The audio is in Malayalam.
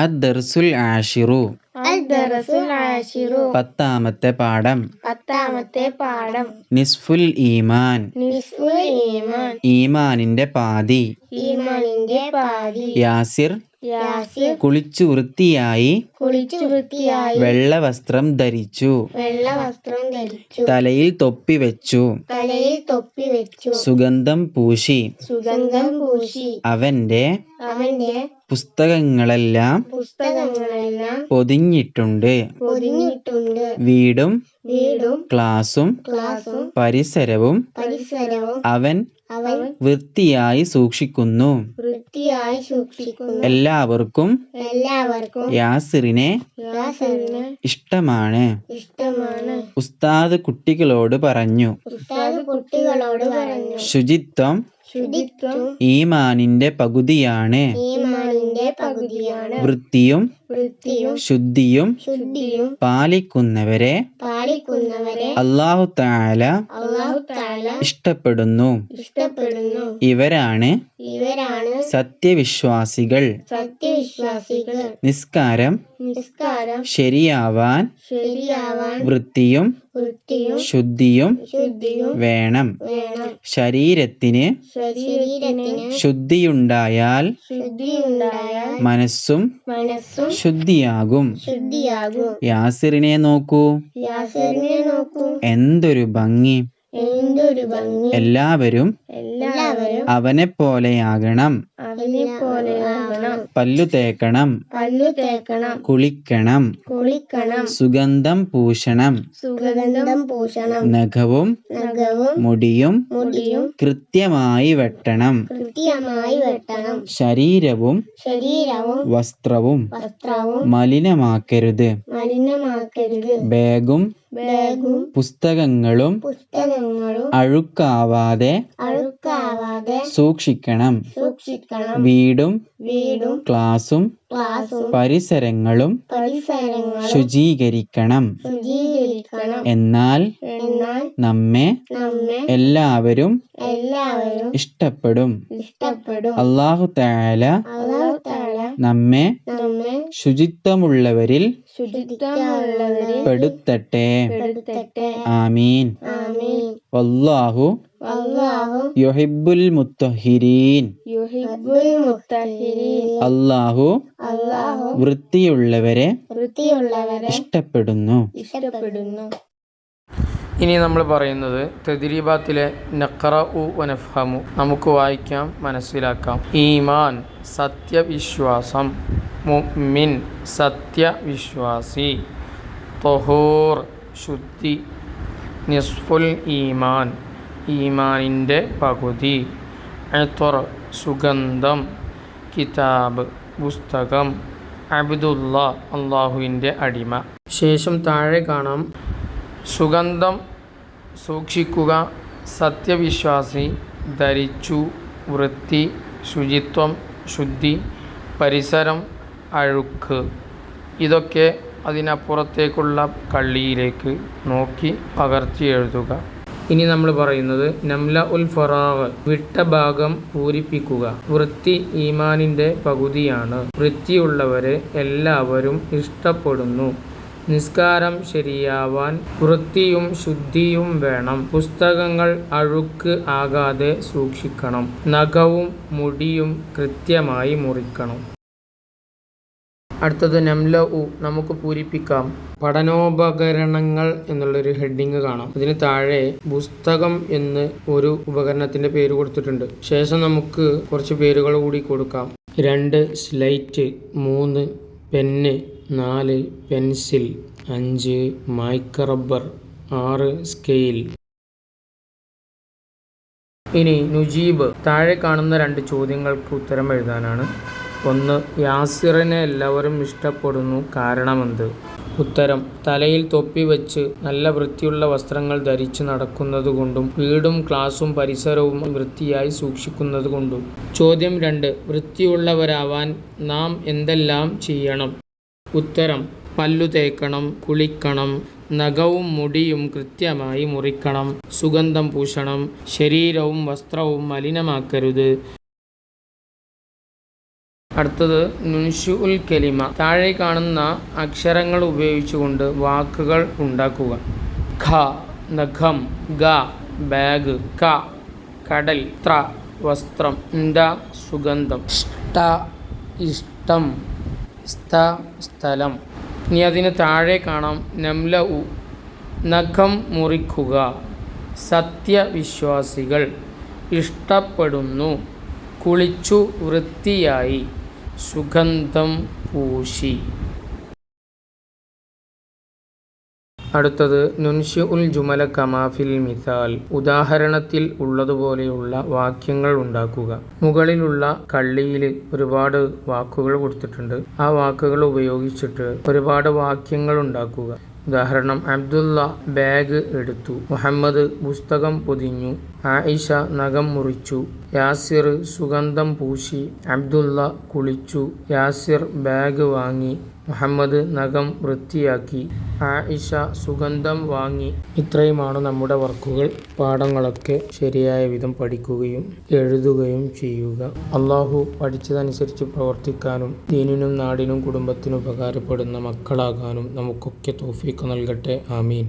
അദ്ദർസുൽ ആഷിറു അദ്ദറസുൽ ആശിറു പത്താമത്തെ പാഠം പത്താമത്തെ പാഠം നിസ്ഫുൽ ഈമാൻ നിസ്ഫുൽ ഈമാൻ ഈമാനിന്റെ പാതി ഈമാനിന്റെ പാതി യാസിർ യാസിർ കുളിച്ചു വൃത്തിയായി വെള്ള വസ്ത്രം ധരിച്ചു വസ്ത്രം ധരിച്ചു തലയിൽ തൊപ്പി വെച്ചു തലയിൽ തൊപ്പി വെച്ചു സുഗന്ധം പൂശി അവന്റെ പുസ്തകങ്ങളെല്ലാം പൊതിഞ്ഞിട്ടുണ്ട് വീടും ക്ലാസും പരിസരവും അവൻ വൃത്തിയായി സൂക്ഷിക്കുന്നു എല്ലാവർക്കും യാസിറിനെ ഇഷ്ടമാണ് ഉസ്താദ് കുട്ടികളോട് പറഞ്ഞു ശുചിത്വം ഈമാനിന്റെ പകുതിയാണ് വൃത്തിയും ശുദ്ധിയും പാലിക്കുന്നവരെ അല്ലാഹു തആല ഇഷ്ടപ്പെടുന്നു ഇവരാണ് സത്യവിശ്വാസികൾ നിസ്കാരം ശരിയാവാൻ വൃത്തിയും ശുദ്ധിയും വേണം ശരീരത്തിന് ശുദ്ധിയുണ്ടായാൽ മനസ്സും ശുദ്ധിയാകും യാസിറിനെ നോക്കൂ എന്തൊരു ഭംഗി എല്ലാവരും അവനെ പോലെയാകണം പല്ലു തേക്കണം കുളിക്കണം സുഗന്ധം പൂശണം നഖവും മുടിയും കൃത്യമായി വെട്ടണം ശരീരവും വസ്ത്രവും മലിനമാക്കരുത് ബാഗും പുസ്തകങ്ങളും അഴുക്കാവാതെ സൂക്ഷിക്കണം വീടും ക്ലാസും പരിസരങ്ങളും ശുചീകരിക്കണം എന്നാൽ നമ്മെ എല്ലാവരും ഇഷ്ടപ്പെടും അല്ലാഹു തആല നമ്മെ ശുചിത്വമുള്ളവരിൽ പെടുത്തട്ടെ ആമീൻ വല്ലാഹു യുഹിബ്ബുൽ മുത്തഹിരീൻ അല്ലാഹു വൃത്തിയുള്ളവരെ ഇഷ്ടപ്പെടുന്നു. ഇനി നമ്മൾ പറയുന്നത് തദ്രീബാത്തിലെ നഖറഉ വനഫ്ഹമു, നമുക്ക് വായിക്കാം, മനസ്സിലാക്കാം. ഈമാൻ സത്യവിശ്വാസം, മുഅ്മിൻ സത്യവിശ്വാസി, ത്വഹൂർ ശുദ്ധി, നിസ്ഫുൽ ഈമാൻ ഈമാനിൻ്റെ പകുതി, ഇത്ർ സുഗന്ധം, കിതാബ് പുസ്തകം, അബ്ദുല്ല അള്ളാഹുവിൻ്റെ അടിമ. ശേഷം താഴെ കാണാം സുഗന്ധം സൂക്ഷിക്കുക, സത്യവിശ്വാസി, ധരിച്ചു, വൃത്തി, ശുചിത്വം, ശുദ്ധി, പരിസരം, അഴുക്ക്. ഇതൊക്കെ അതിനപ്പുറത്തേക്കുള്ള കള്ളിയിലേക്ക് നോക്കി പകർത്തി എഴുതുക. ഇനി നമ്മൾ പറയുന്നത് നംല ഉൽ ഫറാഗ്, വിട്ട ഭാഗം പൂരിപ്പിക്കുക. വൃത്തി ഈമാനിൻ്റെ പകുതിയാണ്. വൃത്തിയുള്ളവരെ എല്ലാവരും ഇഷ്ടപ്പെടുന്നു. നിസ്കാരം ശരിയാവാൻ വൃത്തിയും ശുദ്ധിയും വേണം. പുസ്തകങ്ങൾ അഴുക്ക് ആകാതെ സൂക്ഷിക്കണം. നഖവും മുടിയും കൃത്യമായി മുറിക്കണം. അടുത്തത് നംല ഉ, നമുക്ക് പൂരിപ്പിക്കാം. പഠനോപകരണങ്ങൾ എന്നുള്ളൊരു ഹെഡിങ് കാണാം. അതിന് താഴെ പുസ്തകം എന്ന് ഒരു ഉപകരണത്തിന്റെ പേര് കൊടുത്തിട്ടുണ്ട്. ശേഷം നമുക്ക് കുറച്ച് പേരുകൾ കൂടി കൊടുക്കാം. 2 slate, 3 pen, 4 pencil, 5 mica rubber, 6 scale. ഇനി നുജീബ്, താഴെ കാണുന്ന 2 ചോദ്യങ്ങൾക്ക് ഉത്തരം എഴുതാനാണ്. 1. യാസിറിനെ എല്ലാവരും ഇഷ്ടപ്പെടുന്നു, കാരണമെന്ത്? ഉത്തരം: തലയിൽ തൊപ്പി വെച്ച് നല്ല വൃത്തിയുള്ള വസ്ത്രങ്ങൾ ധരിച്ച് നടക്കുന്നതുകൊണ്ടും വീടും ക്ലാസും പരിസരവും വൃത്തിയായി സൂക്ഷിക്കുന്നതുകൊണ്ടും. ചോദ്യം 2. വൃത്തിയുള്ളവരാവാൻ നാം എന്തെല്ലാം ചെയ്യണം? ഉത്തരം: പല്ലു തേക്കണം, കുളിക്കണം, നഖവും മുടിയും കൃത്യമായി മുറിക്കണം, സുഗന്ധം പൂശണം, ശരീരവും വസ്ത്രവും മലിനമാക്കരുത്, അടുത്തത് നുൻഷുൽ കലിമ. താഴെ കാണുന്ന അക്ഷരങ്ങൾ ഉപയോഗിച്ചുകൊണ്ട് വാക്കുകൾ ഉണ്ടാക്കുക. ഖ നഖം, ഗ ബാഗ്, ക കടൽ, ത്ര വസ്ത്രം, ന്ത സുഗന്ധം, ഷ്ട ഇഷ്ടം, സ്ത സ്ഥലം. ഇനി അതിന് താഴെ കാണാം നംല ഉ നഖം മുറിക്കുക, സത്യവിശ്വാസികൾ, ഇഷ്ടപ്പെടുന്നു, കുളിച്ചു വൃത്തിയായി, സുഗന്ധം പൂശി. അടുത്തത് നുൻഷിഉൽ ജുമല കമാഫിൽ മിസാൽ. ഉദാഹരണത്തിൽ ഉള്ളതുപോലെയുള്ള വാക്യങ്ങൾ ഉണ്ടാക്കുക. മുകളിലുള്ള കള്ളിയിൽ ഒരുപാട് വാക്കുകൾ കൊടുത്തിട്ടുണ്ട്. ആ വാക്കുകൾ ഉപയോഗിച്ചിട്ട് ഒരുപാട് വാക്യങ്ങൾ ഉണ്ടാക്കുക. ഉദാഹരണം: അബ്ദുള്ള ബാഗ് എടുത്തു, മുഹമ്മദ് പുസ്തകം പൊതിഞ്ഞു, ആയിഷ നഖം മുറിച്ചു, യാസിർ സുഗന്ധം പൂശി, അബ്ദുള്ള കുളിച്ചു, യാസിർ ബാഗ് വാങ്ങി, മുഹമ്മദ് നഖം വൃത്തിയാക്കി, ആയിഷ സുഗന്ധം വാങ്ങി. ഇത്രയുമാണ് നമ്മുടെ വർക്കുകൾ. പാഠങ്ങളൊക്കെ ശരിയായ വിധം പഠിക്കുകയും എഴുതുകയും ചെയ്യുക. അള്ളാഹു പഠിച്ചതനുസരിച്ച് പ്രവർത്തിക്കാനും ദീനിനും നാടിനും കുടുംബത്തിനും ഉപകാരപ്പെടുന്ന മക്കളാകാനും നമുക്കൊക്കെ തൗഫീഖ് നൽകട്ടെ. ആമീൻ.